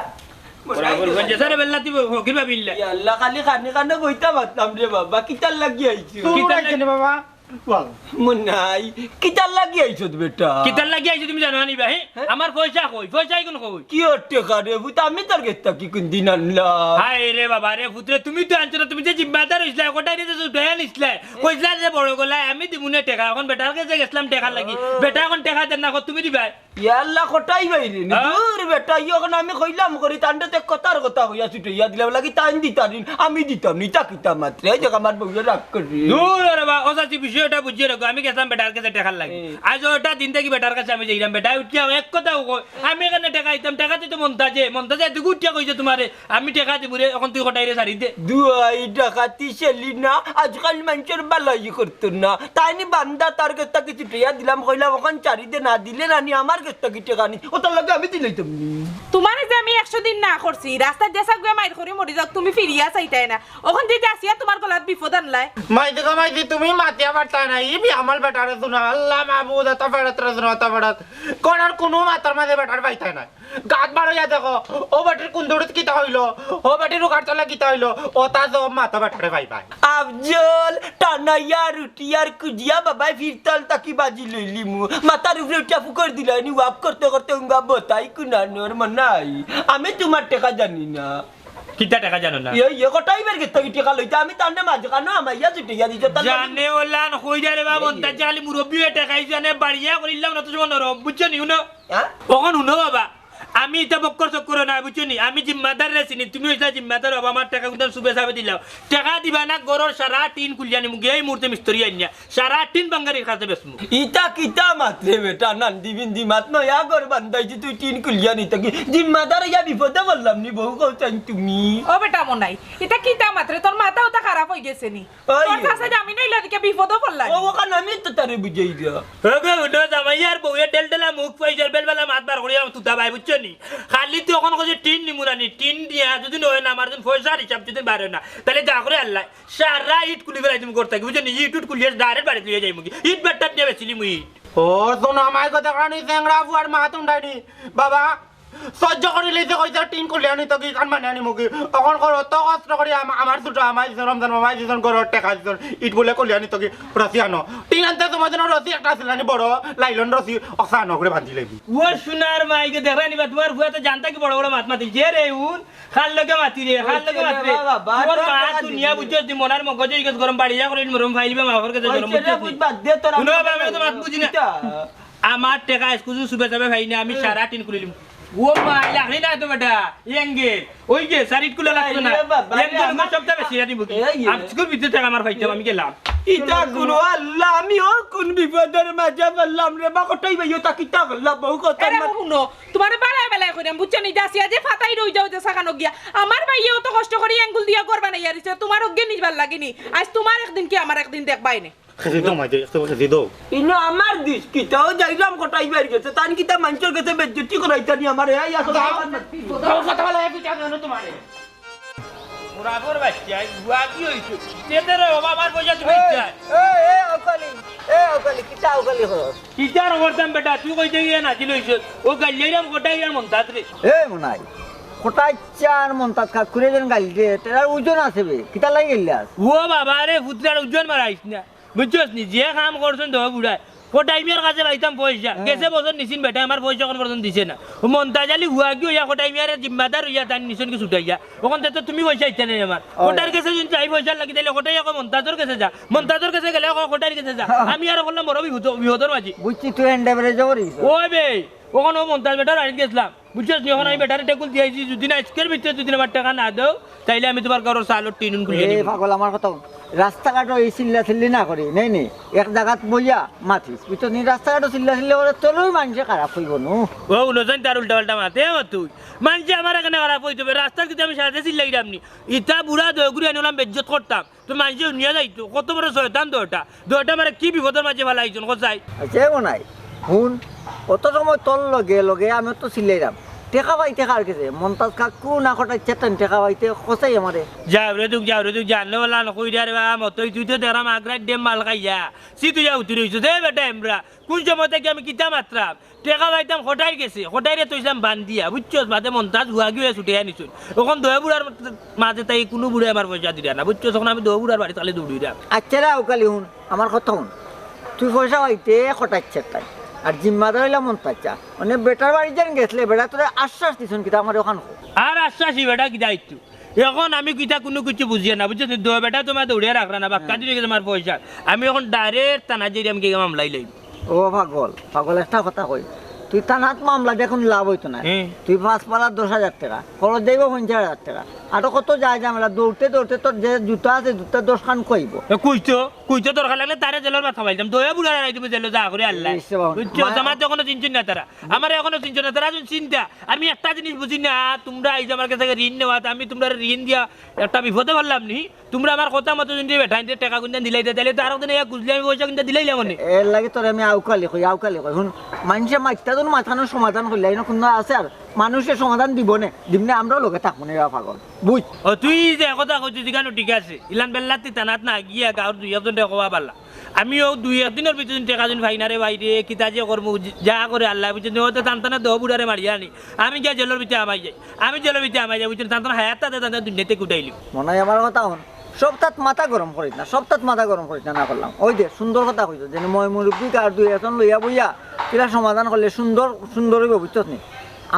বরাবর গঞ্জে সারে বেল্লাতি বকিবা বিল্লা আল্লাহ খালি কানে কানে কইতা পারতাম রে বাবা কিতার লাগি আইছি কিতা লাগি বাবা মুন্নাই কিতার লাগি আইছো বেটা কিতার লাগি আইছো তুমি জানো নি ভাই আমার পয়সা কোন কই কি টাকা রে বুতা আমি তোর গেতা কি কোন দিন আনলাম হায় রে বাবা রে পুত্রে তুমি তো আনছো না তুমি যে জিম্মাদার হইছলা কোটাই রে যে উঠাই আনিছলা কইছলা যে বড় গলা আমি দিমুনে টাকা এখন বেটার কাছে গেছলাম টাকা লাগি বেটা এখন টাকা দেন না তুমি দিবা ইয়াল্লা কটাই বাইরে নি হ্যাঁ? দূর বেটা ইয়খন আমি কইলাম করি তান্ডে তে কথার কথা কইয়া ছুটাইয়া দিলাম লাগি তাইন দিতারিন আমি দিতাম নি তাকিতাম মাত্র এই যে আমার বউয়ে রাগ করি দূর রে বা ওসাচি বিষয়টা বুঝিয়ে রাখো আমি গেছিলাম বেটার কাছে টাকা লাগে আজ ওটা দিন থেকে বেটার কাছে আমি যাইলাম বেটা উঠিয়া এক কথা কই আমি এখানে টাকা দিতাম টাকা দিতে মন্তাজে তুই উঠিয়া কইছে তোমারে আমি টাকা দিব রে এখন তুই কটাই রে সারি দে দুয়াই ডাকাতি ছেলি না আজকাল মানুষের বালাই করতো না তাই নি বান্দা তার কাছ থেকে ছুটাইয়া দিলাম কইলাম ওখান চারিদে না দিলে নানি আমার কাছ থেকে টাকা নি ওটার লাগে আমি দিলাইতাম নি তোমার যে আমি 100 দিন না করছি রাস্তার যে সাগুয়া মাইর করে মরি যাক তুমি ফিরিয়া চাইতাই না ওখান থেকে আসিয়া তোমার গলাত বিপদ আনলাই মাইদি তুমি মাতিয়া পারতা না ই বি আমার বেটারে শুনা আল্লাহ মাহবুদ তা ফেরত রজনা তা ফেরত কোনার কোনো মাতার মাঝে বেটার পাইতা না গাত বারো যা দেখো ও বেটির কুন্দুড়িত কিতা হইলো ও বেটির উকার তলা কিতা হইলো ও তা সব মাথা বেটারে পাই পাই আফজল টানাইয়া রুটিয়ার কুজিয়া বাবাই ফিরতাল তাকি বাজি লইলি মু মাথার উপরে উঠা ফুকর দিলানি ওয়াপ করতে করতে উঙ্গা বতাই কুনানোর মনাই আমি তোমার টাকা জানি না কিতা টাকা জানো না এই কটাই বের গেতে টাকা লইতে আমি তান্ডে মাঝ কানো আমাইয়া ছুটিয়া দিতে তার জানে ওলা কই যা রে বা মন্তাজে খালি মুরব্বি টাকা জানে বাড়িয়া করিলাম না তো যেমন নরম বুঝছো নি শুনো হ্যাঁ কখন শুনো বাবা আমি এটা বক্কর চক্কর না বুঝছো নি আমি জিম্মাদার রে চিনি তুমি হইছা জিম্মাদার বাবা আমার টাকা কিন্তু সুবে সাবে দিলাও টাকা দিবা না গরর সারা টিন কুলিয়ানি মুগে এই মুহূর্তে মিস্ত্রি আইনিয়া সারা টিন বাঙ্গারির কাছে বেসমু ইটা কিতা মাত্রে বেটা নান্দি বিন্দি মাত নয়া ঘর বান্ধাইছি তুই টিন কুলিয়া নি থাকি জিম্মাদার ইয়া বিপদে বললাম নি বউ কৌচান তুমি ও বেটা মনাই এটা কিতা মাত্রে তোর মাথা ওটা খারাপ হয়ে গেছে নি ওই। তোর কাছে জামি নইলে দিকে বিপদও পড়লাই ও ওখানে আমি তো তারে বুঝাই দিয়া ওকে উঠো জামাইয়ার বউয়ে ডেলডেলা মুখ পয়সার বেলবেলা মাত বার করিয়া তুতা ভাই বুঝছো নি খালি তুই ওখানে কইছে টিন নিমুরানি টিন দিয়া যদি নয় না আমার যদি পয়সার হিসাব যদি বাড়ে না তাহলে যা করে আল্লাহ সারা ইট কুলি বেলাই তুমি করতে বুঝছো নি ইট কুলিয়ে ডাইরেক্ট বাড়ি তুই যাই মুখি ইট বেটটা নিয়ে বেছিলি মুই ও শোনো আমার কথা কারণে চেংরা বুয়ার মাথা উঠাইনি বাবা সহ্য করে লইতে কইছে টিন করলে আনি তো কি কান মানে আনি মুখি তখন করো তো কষ্ট করে আমার ছোট আমার রমজান মামাই যেজন করো টেকা যেজন ইট বলে করলে আনি তো কি রসি আনো টিন আনতে তোমার জন্য রসি একটা ছিল আনি বড় লাইলন রসি অক্সা আনো করে বান্ধি লাগবি ও সোনার মাইকে দেখা নিবা তোমার বুয়া তো জানতা কি বড় বড় মাত মাতি যে রে উন খাল লগে মাতি রে খাল লগে মাতি রে তোমার মা দুনিয়া বুঝছো তুই মনার মগজে ইগস গরম বাড়িয়া করে মরম ফাইলিবে মাফর কাছে গরম বুঝছো বুঝবা দে তোরা শুনো বাবা আমি তো মাত বুঝি না আমার টাকা স্কুজু সুবে যাবে ভাই না আমি সারা টিন কুলিলিম ও মা লাগনি না তো বেটা ইয়েঙ্গে ওই যে সারিট কুলে লাগতো না ইয়েঙ্গে আমার সবটা বেশি রাতি বুকি আমি স্কুল ভিতরে টাকা আমার পাইতাম আমি গেলাম ইটা কোন আল্লাহ আমি ও কোন বিপদের মাঝে বললাম রে বা কটাই ভাইও তা কিতা বললাম বহু কথা আরে শুনো তোমার বেলায় বেলায় কইরাম বুঝছো নি দাসিয়া যে ফাটাই রই যাও যে সাকানো গিয়া আমার ভাইও তো কষ্ট করি আঙ্গুল দিয়া করবা না ইয়ারিছে তোমার অজ্ঞে নিবার লাগেনি আজ তোমার একদিন কি আমার একদিন দেখবাই না খেসি তো মাইতে একটু খেসি দাও ইনো আমার দিস কিতাও যাইরাম কটাই বের গেছে তান কিতা মানুষের কাছে বেজ্জতি করাইতানি আমার এই আসলে কথা বলে পিছা জানো তোমারে মুরাগর বাচ্চা বুয়া কি হইছে তেতে রে বাবা আমার পয়সা তুমি চাই এ অকালি কিতা অকালি খরচ কিতার করতাম বেটা তুই কইতে গিয়ে না দিল হইছে ও গাল্লাইরাম গোটাই আর মন তাতরে এ মনাই কোটাই চার মন তাত খা কুড়ে জন গালি দে তার ওজন আছে বে কিতা লাগি গেলাস ও বাবা রে পুত্রার উজ্জ্বল মারাইছ না বুঝছস নি যে কাম করছন তো বুড়াই কোটাইমিয়ার কাছে পাইতাম পয়সা গেছে বছর নিছিন বেটা আমার পয়সা কোন পর্যন্ত দিছে না ও মন্তাজালি হুয়া কি হইয়া কোটাইমিয়ার জিম্মাদার হইয়া তার নিছন কি ছুটাইয়া ওখান তো তুমি পয়সা ইচ্ছা নেই আমার কোটার কাছে যদি চাই পয়সা লাগি তাইলে কোটাই এখন মন্তাজর কাছে যা মন্তাজর কাছে গেলে এখন কোটার কাছে যা আমি আর বললাম বড় বিপদর মাঝি বুঝছি তুই এন্ডাবরে যাবরিস ওই বে ওখানে ও মন্তাজ বেটার আড়ি গেছিলাম বুঝছস নি এখন আমি বেটারে টেকুল দিয়েছি যদি না আজকের ভিতরে যদি আমার টাকা না দাও তাইলে আমি তোমার ঘরের চালর টিনুন খুলে এ দিব পাগল আমার কথা রাস্তাঘাটও এই চিল্লা চিল্লি না করি নেই নি এক জায়গাত বইয়া মাথিস বুঝছো নি রাস্তাঘাটও চিল্লা চিল্লি করে তোরই মানুষে খারাপ হইব নু ও নজন তার উল্টা পাল্টা মাতে তুই মানছি আমার এখানে খারাপ হইতে হবে রাস্তার কিন্তু আমি সাথে চিল্লাই দামনি ইটা বুড়া দয়গুড়ি আনিলাম বেজ্জত করতাম তো মানুষ নিয়ে যাইতো কত বড় শয়তান দোটা মানে কি বিপদের মাঝে ভালো আইছন কোথায় আচ্ছা নাই শুন অত সময় তোর লগে লগে আমি তো চিল্লাইলাম টেকা পাইতে কার গেছে মন্তাজ কাকু না কটাই চেতন টেকা পাইতে খসাই আমারে যাও রে তুই জানলে বলা নকই রে বাবা মতই তুই তো দেরাম আগ্রাই ডেম মাল খাইয়া সি তুই যা উঠি রইছ দে বেটা এমরা কোন সময় থেকে আমি কিতা মাত্রাম টেকা পাইতাম হটাই গেছে হটাই রে তুইলাম বান্ধিয়া বুঝছস মাঝে মন্তাজ হুয়া গিয়ে ছুটে আনিছুন ওখান দয়া বুড়ার মাঝে তাই কোনো বুড়ে আমার পয়সা দিলা না বুঝছস তখন আমি দয়া বুড়ার বাড়ি তাহলে দৌড়িলাম আচ্ছা রে উকালি শুন আমার কথা শুন তুই পয়সা পাইতে কটাচ্ছে তাই আর জিম্মাদার হইলাম মন্তাজা মানে বেটার বাড়ি যেন গেছলে বেটা তোরা আশ্বাস দিছুন কিতা আমার ওখান আর আশ্বাসী বেটা কি দায়িত্ব এখন আমি কিতা কোনো কিছু বুঝিয়ে না বুঝছো দো বেটা তোমার দৌড়িয়ে রাখরা না বাক্কা দিয়ে গেছে আমার পয়সা আমি এখন ডাইরেক্ট তানা যে আমি মামলাই লইব ও পাগল পাগল একটা কথা কই তুই থানাত মামলা দেখুন লাভ হইতো না তুই 5 পালা 10,000 টাকা খরচ যাইব 50,000 টাকা আর কত যায় ঝামেলা দৌড়তে দৌড়তে তোর যে জুতা আছে জুতা 10 খান কইব কুইতো দরকার লাগলে তারে জেলের মাথা পাইতাম দয়া বুড়া নাই তুমি জেলে যা করে আল্লাহ বুঝতে পারো। বুঝছো আমার তো কোনো চিন্তা না তারা আমার এখনো চিন্তা না তারা চিন্তা আমি একটা জিনিস বুঝি না তোমরা এই যে আমার কাছে ঋণ নেওয়া আমি তোমরা ঋণ দিয়া একটা বিপদে পারলাম নি তোমরা আমার কথা মতো যদি বেঠাই টাকা গুঞ্জা দিলাই তাহলে তো আরো দিন গুজলি আমি পয়সা গুঞ্জা দিলাই মানে এর লাগে তোর আমি আউকালি কই শুন মানুষে মাইতা তোর মাথানোর সমাধান করলে না কোনো আছে আর মানুষের সমাধান দিব নে দিমনে আমরাও লোকে থাকবো না পাগল বুঝ ও তুই যে কথা কইছিস জিগানো ঠিক আছে ইলান বেল্লাতি তানাত না গিয়া গাঁর 2-1 টাকা কবা পারলা আমিও 2-1 দিনের ভিতরে টাকা দিন ফাইনারে বাইরে কিতা যে করব যা করে আল্লাহ বুঝছেন হয়তো টানটানা দহ বুড়ারে মারিয়া আনি আমি গিয়া জেলের ভিতরে আমাই যাই বুঝছেন টানটানা হায়াতটা টানটানা দুনিয়াতে কুটাইলি মনে হয় আমার কথা হন সব তাত মাথা গরম করিস না সব তাত মাথা গরম করিস না করলাম ওই যে সুন্দর কথা কইছ যেন মই মুরব্বী আর 2-1 লইয়া বইয়া কিলা সমাধান করলে সুন্দর হইব বুঝছস নি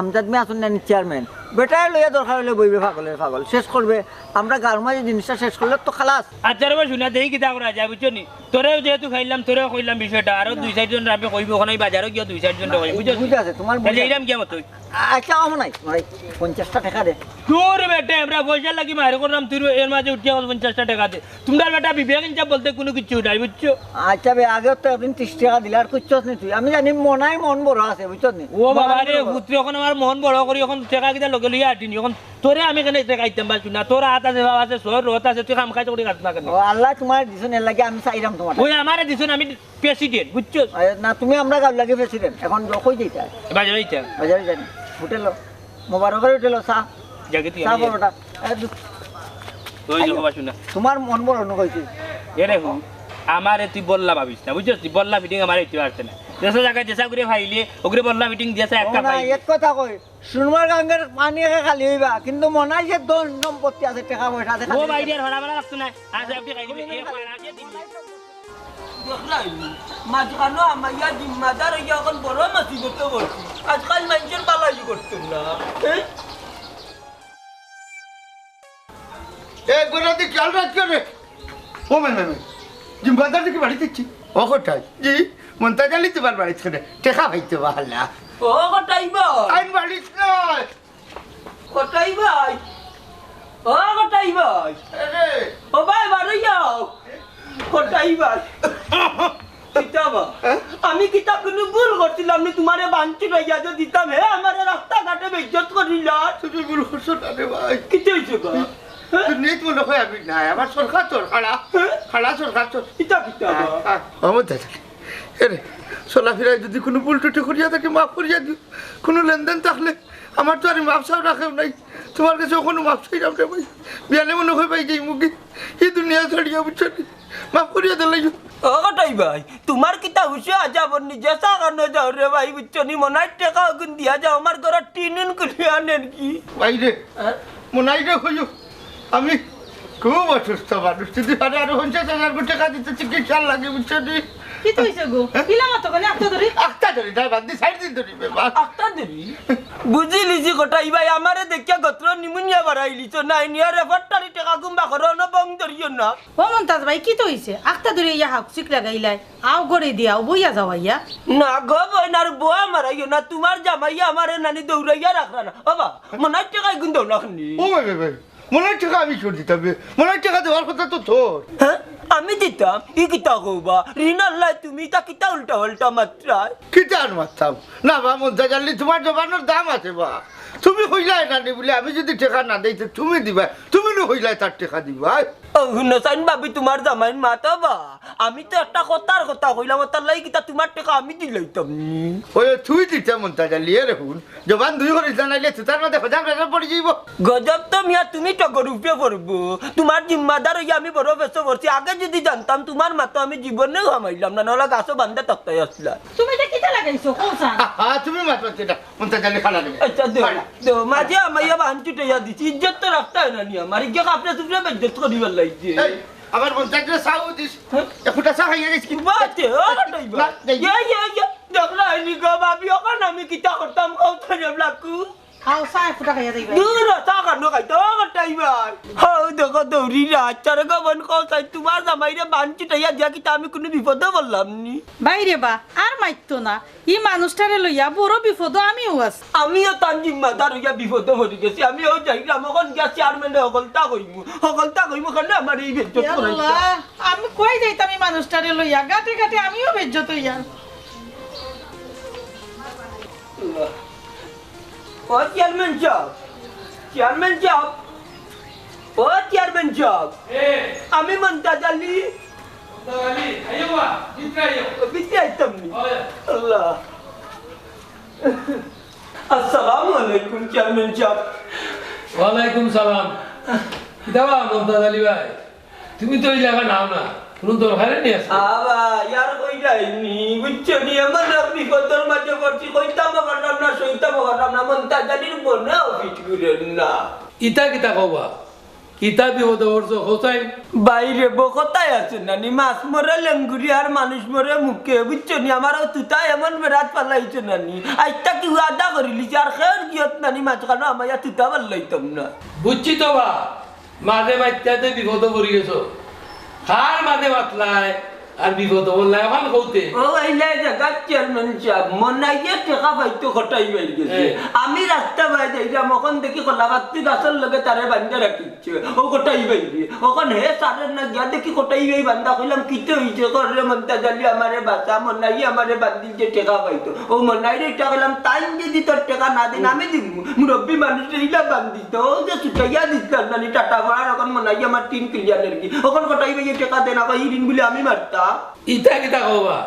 আমজাদ মে আসুন না চেয়ারম্যান বেটায় লইয়া দরকার হলে বইবে পাগল শেষ করবে আমরা গার মাঝে জিনিসটা শেষ করলে তো খালাস আচ্ছা রে শুনা দেই কিতা করা যায় বুঝছো নি তোরেও যেহেতু খাইলাম তোরেও কইলাম বিষয়টা আরো 2-4 জন রাবে কইব ওখানে বাজারও গিয়া 2-4 জন কইব বুঝছো বুঝা আছে তোমার তাহলে এইরাম কেমন তুই আচ্ছা আম নাই ভাই 50টা টাকা দে তোর বেটা আমরা পয়সা লাগি মারে করলাম তুই এর মাঝে উঠিয়া 50টা টাকা দে তোমার বেটা বিবেক ইনচা বলতে কোনো কিছু নাই বুঝছো আচ্ছা বে আগে তো একদিন 30 টাকা দিলে আর কুচ্ছস নি তুই আমি জানি মন বড় আছে বুঝছস নি ও বাবা রে পুত্র এখন আমার মন বড় করি এখন টাকা কিটা লগে লইয়া আটিনি এখন তোরে আমি কেন টাকা আইতাম পারছি না তোর হাত আছে বাবা আছে সর রত আছে তুই কাম খাই চড়ি কাট না কেন ও আল্লাহ তোমার দিছেন এর লাগে আমি চাইরাম তোমার ওই আমারে দিছুন আমি প্রেসিডেন্ট বুঝছো না তুমি আমরা গাল লাগে প্রেসিডেন্ট এখন কই যাইতা বাজারে আইতা বাজারে জানি হোটেল মোবারকের হোটেল চা জাগে তুই চা পরোটা ওই যে বাবা শুনা তোমার মন বড় ন কইছি এরে হু আমারে তুই বললা ভাবিস না বুঝছো তুই বললা ফিটিং আমারে ইতে পারছে না দেশ জায়গায় যেসা করে ফাইলে ওগরে বললা ফিটিং দিয়েছে একটা না ফাইল এক কথা কই সুনমার গাঙ্গের পানি একে খালি হইবা কিন্তু মনাই যে দন সম্পত্তি আছে টাকা পয়সা আছে ও বাইরের হড়া বলা রাখছ না আজ আপনি খাই দিবি এক বার আগে দিবি মাঝখানো আমাইয়া জিম্মাদার হইয়া এখন বড় মাসিবত করছি আজকাল মানুষের বালাই করতো না গোটা দিয়ে খেয়াল রাখছো রে ও মেমে জিম্বাদার দিকে বাড়ি দিচ্ছি ও কোথায় জি মনতা জানি তোমার বাড়িতে টেকা ভাইতে বাহাল্লা ও কটাই ভাই আইন বাড়িতে নয় কটাই ভাই ও কটাই ভাই আরে ও ভাই বাড়ি যাও কটাই ভাই কিতাবা আমি কিতা কোনো ভুল করছিলাম না তোমারে বাঞ্চি লইয়া যে দিতাম হে আমার রাস্তাঘাটে বেইজ্জত করিলা তুমি ভুল করছো না রে ভাই কিতে হইছে গা নেট মনে হয় আমি নাই আমার সরকার তোর খাড়া সরকার তোর কিতা কিতাবা আমার দাদা এরে চলাফেরায় যদি কোনো ভুল টুটি করিয়া থাকে মাফ করিয়া দিও কোনো লেনদেন থাকলে আমার তো আর মাপ চাও রাখেও নাই তোমার কাছে কোনো মাপ চাইলাম রে ভাই বিয়ালে মনে হয় ভাই যে মুখে এই দুনিয়া ছাড়িয়া বুঝছো মাফ করিয়া দিলাই ও কটাই ভাই তোমার কিতা হুশে আজাবর নিজে সাকানো যাও রে ভাই বুঝছো নি মনাই টাকা গুন দিয়া যাও আমার ঘরে টিনুন করে আনেন কি ভাই রে মনাই রে হইও আমি খুব অসুস্থ মানুষ যদি আরে আরো 50,000 টাকা দিতে চিকিৎসার লাগে বুঝছো নি কি তুইছে গো কিলা মত করে একটা ধরি আস্তা ধরি তাই বান্দি সাইড দিন ধরি বাবা আক্তা দেরি বুঝিলিছি কটাই ভাই আমারে দেখিয়া গত্র নিমুনিয়া বাড়াইলিছ নাই নিয়া রেফারটারি টাকা গুম্বা করো না বং ধরিও না ও মন্তাজ ভাই কি তুইছে একটা ধরে ইয়া হাক চিক লাগাইলাই আও গড়ে দিয়া বইয়া যাওয়াইয়া না গো বইনার বুয়া মারাইও না তোমার জামাইয়া আমারে নানি দৌড়াইয়া রাখরা না বাবা মনাই টাকাই গুন দাও না খানি ও ভাই ভাই মনের টাকা আমি ছোট দিতাম মনের টাকা দেওয়ার কথা তো তোর হ্যাঁ আমি দিতাম ই কিতা কইবা রিনাল্লাহ তুমি তা কিতা উল্টা উল্টা মাত্রায় কিতার মারতাম না বা মধ্যে জানলি তোমার জবানোর দাম আছে বা তুমি হইলাই না নি বলে আমি যদি টাকা না দেই তো তুমি দিবা তুমি না হইলাই তার টাকা দিবা হুনসাইন ভাবি তোমার জামাইন মাতা বা আমি তো একটা কথার কথা কইলাম তার লাগি কিতা তোমার টাকা আমি দিলাইতাম ওই তুই দিতে মনটা জানলি এ রেখুন জবান দুই করে জানাইলে তার মধ্যে হাজার হাজার পড়ে যাইব গজব তো মিয়া তুমি টগর উপে পড়বো তোমার জিম্মাদার হইয়া আমি বড় ব্যস্ত করছি আগে যদি জানতাম তোমার মাতো আমি জীবনে ঘামাইলাম না নহলে গাছও বান্ধে তক্তাই আসলা তুমি এটা কিতা লাগাইছো কোসা হ্যাঁ তুমি মাত্র সেটা মনটা জানলি খালা দেবে আচ্ছা দে মাঝে আমাইয়া বাহান ছুটাইয়া দিছি ইজ্জত তো রাখতে হয় না নি আমার ইজ্জত আপনার সুপ্রে বেজ্জত করিবার লাগছে আমার মনটা যে সাউ দিস একটা চা খাইয়া গেছি বাতে ও কটাইবা ইয়া দেখলা নি গো ভাবি ওখানে আমি কিতা করতাম কৌতা লাকু খাও চা ফুটা খাইয়া যাইবা দূর চা খানো খাইতো কটাইবার হাও দেখো দৌড়ি রাচার গবন কসাই তোমার জামাইরে বানচি টাইয়া দিয়া কি আমি কোনো বিপদে বললাম নি বাইরে বা আর মাইতো না ই মানুষটারে লইয়া বড় বিপদ আমিও আছি আমিও তার জিম্মাদার হইয়া বিপদে পড়ে গেছি আমিও যাই গ্রামগণ গিয়া চেয়ারম্যানে হকলতা কইমু কারণে আমার এই বেজ্জত করাইছে আল্লাহ, আমি কই যাইতাম এই মানুষটারে লইয়া গাটে গাটে আমিও বেজ্জত হইয়া ও চেয়ারম্যান সাহেব আমি মমতাজ আলী বিদ্যা আইতাম নি আল্লাহ আসসালামু আলাইকুম চেয়ারম্যান সাহেব ওয়ালাইকুম সালাম কিতাবা মমতাজ আলী ভাই তুমি তো এই জায়গা নাও না কোনো দরকারে নিয়ে আসো আবা ইয়ার কই যাইনি বুঝছো নি আমার বিপদের মাঝে পড়ছি কইতাম পারলাম না সইতাম পারলাম না মমতাজ আলীর মনে অফিস করেন না ইতা কিতা কবা কিতা বিপদ করছো হোসাইন বাইরে বকতায় আছে নানি মাছ মরে লেঙ্গুরি আর মানুষ মরে মুখে বুঝছো নি আমারও তুতা এমন বেড়াত পালাইছে নানি আজটা কি আদা করিলিছে আর খের গিয়ত নানি মাছ খানো আমায় তুতা পালাইতাম না বুঝছি তো বা মাঝে মাত্যাতে বিপদ পড়ে গেছো কার মাঝে মাতলায় আর বিপদ বললাই ওখান কৌতে ও এইলাই জায়গা চেয়ারম্যান সাহেব মনাইয়ে টেকা পাইতো ঘটাই পাই গেছে আমি রাস্তা বাই যাইলাম ওখান দেখি কলাবাত্তি গাছের লগে তারে বান্ধা রাখিচ্ছে ও ঘটাই পাইবি ওখান হে সারের না গিয়া দেখি ঘটাই পাই বান্ধা কইলাম কিতে হইছে করে মন্তা জালি আমারে বাঁচা মনাই আমারে বান্ধিল যে টেকা পাইতো ও মনাই রে টাকা কইলাম তাই যদি তোর টেকা না দিন আমি দিব মুরব্বী মানুষ এইলা বান্ধিত ও যে ছুটাইয়া দিছিলাম নানি টাটা করার ওখান মনাই আমার 3 ক্লিয়ারের কি ওখান ঘটাই পাই টেকা দেন আবার হিরিন বলে আমি মারতা ইটা কিতা কবা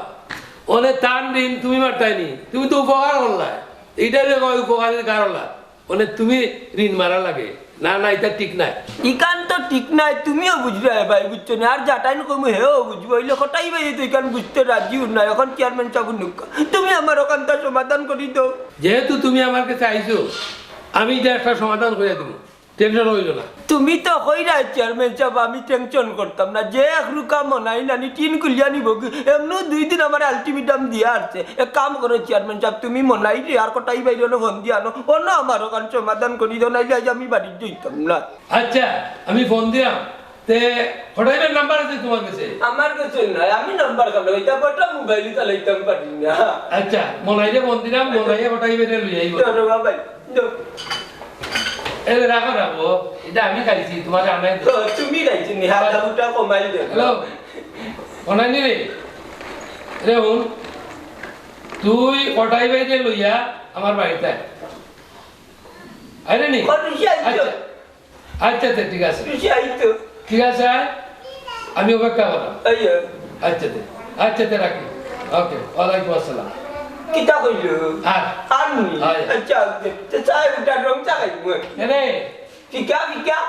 ওনে টান দিন তুমি মারতাইনি তুমি তো উপকার করলা এইটারে কয় উপকারের কারলা ওনে তুমি ঋণ মারা লাগে না না এটা ঠিক নাই ইকান তো ঠিক নাই তুমিও বুঝবে ভাই বুঝছো না আর যাটাই কমে হেও বুঝবো হইলে কটাই ভাই তো ইকান বুঝতে রাজি নাই এখন চেয়ারম্যান সাহেব নুকা তুমি আমার ওখানটা সমাধান করি দাও যেহেতু তুমি আমার কাছে আইছো আমি এটা একটা সমাধান করে দেবো টেনশন হইল না তুমি তো কইরা চেয়ারম্যান সাহেব আমি টেনশন করতাম না যে এক রুকা মনাই নানি 3 কুলিয়া নিব এমনি 2 দিন আমার আলটিমেটাম দিয়া আছে এক কাম করো চেয়ারম্যান সাহেব তুমি মনাই রে আর কটাই বাইরে ফোন দিয়া নো অন্য আমার ওখান সমাধান করি দাও নাইলে আজ আমি বাড়ি যাইতাম না আচ্ছা আমি ফোন দিলাম তে হঠাইবের নাম্বার আছে তোমার কাছে আমার কাছে নাই আমি নাম্বার কালো এটা বড় মোবাইল চালাইতাম পারি না আচ্ছা মনাইলে ফোন দিলাম মনাইয়ে হঠাইবের লই আইব চলো বাবা দাও এই রাখো রাখো এটা আমি খাইছি তোমার আনাই তো তুমি গাইছি নি হাত উঠা কমাই দে হ্যালো অনাইনি রে হুন তুই কটাই বাইরে লইয়া আমার বাড়িতে আইরে নি খুশি আইছো আচ্ছা আচ্ছা আচ্ছা, ঠিক আছে খুশি আইছো ঠিক আছে আমি অপেক্ষা করলাম আইয়ো আচ্ছা রাখি ওকে ওয়ালাইকুম আসসালাম কিতা কইলো আর আমি আয়। আচ্ছা তো চাই উঠা রং চাই মু রে ফিকা ফিকা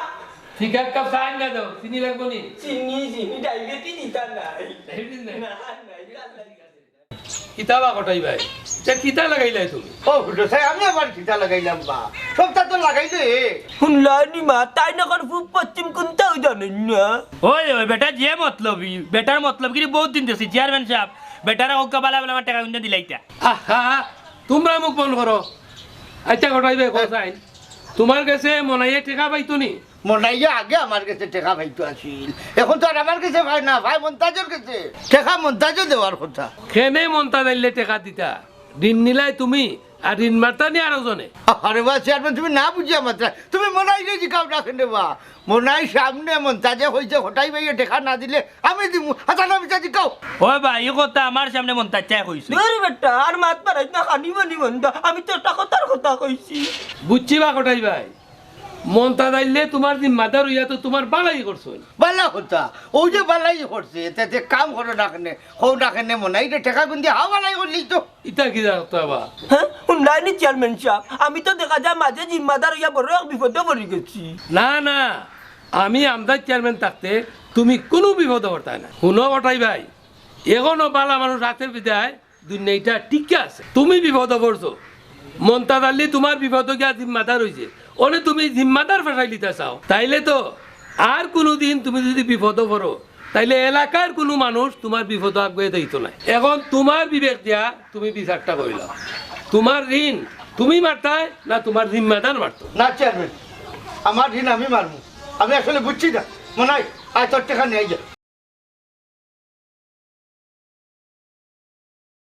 ঠিক আছে কাপ সাইন না দাও চিনি লাগবো নি চিনি ডাইবেটি দিতা নাই ডায়াবেটিস নাই? না নাই আল্লাহ কিতাবা কটাই ভাই কিতা লাগাইলাই তুমি ও বুঝো সাই আমি আবার কিতা লাগাইলাম বা সবটা তো লাগাইলে হুনলানি মা তাই না কোন পূব পশ্চিম কোনটাও জানেন না ওই বেটা যে মতলবই বেটার মতলব কি বহুত দিন দেখছি চেয়ারম্যান সাহেব বেটারা ওকা বালা বালা আমার টাকা কিনে দিলাইতা আহা তোমরা মুখ বন্ধ করো আচ্ছা কটাই ভাই কোথায় তোমার কাছে মনাইয়ে টেকা পাইতো নি মনাইয়া আগে আমার কাছে টেকা পাইতো আসিল এখন তো আর আমার কাছে ভাই না ভাই মন্তাজের কাছে টেকা মন্তাজও দেওয়ার কথা খেনে মনটা দিলে টেকা দিতা ঋণ নিলাই তুমি আর ঋণ মারতা নি আরো জনে আরে বা চেয়ারম্যান তুমি না বুঝিয়া মাত্রা তুমি মনাই যে জিকাও রাখেন দেবা মনাই সামনে মন্তাজে হয়েছে হঠাই ভাইয়ে টেকা না দিলে আমি দিমু আচ্ছা না বিচার জিকাও ওই ভাই এই কথা আমার সামনে মন তাচ্চাই কইছে দূর বেটা আর মাত পারাই না খানি বানি বন্ধা আমি তো একটা কথার কথা কইছি বুঝছি বা কটাই ভাই মনটা দিলে তোমার জিম্মাদার হইয়া তো তোমার বালাই করছো বালা কথা ও যে বালাই করছে তাতে কাম করো না কেনে হো না কেনে মনাই রে টেকা গুন্দি হা বালাই করলি তো ইটা কি জানতো বা হ্যাঁ হুনলানি চেয়ারম্যান সাহেব আমি তো দেখা যায় মাঝে জিম্মাদার হইয়া বড় এক বিপদে পড়ে গেছি না না আমি আমদার চেয়ারম্যান থাকতে তুমি কোনো বিপদ হতাই না শুনো কটাই ভাই এখনো বালা মানুষ রাতের বিদায় দুনিয়াটা টিকে আছে তুমি বিপদ পড়ছো মনটা দালি তোমার বিপদ গিয়া জিম্মাদার হয়েছে ওনে তুমি জিম্মাদার ফেসাই দিতে চাও তাইলে তো আর কোনো দিন তুমি যদি বিপদ পড়ো তাইলে এলাকার কোনো মানুষ তোমার বিপদ আগুয়ে দিত না এখন তোমার বিবেক দিয়া তুমি বিচারটা করিলাম তোমার ঋণ তুমি মারতায় না তোমার জিম্মাদার মারতো? না চেয়ারম্যান, আমার ঋণ আমি মারবো। আমি আসলে বুঝছি না, মনে হয় আয় তোর টাকা নিয়ে যা।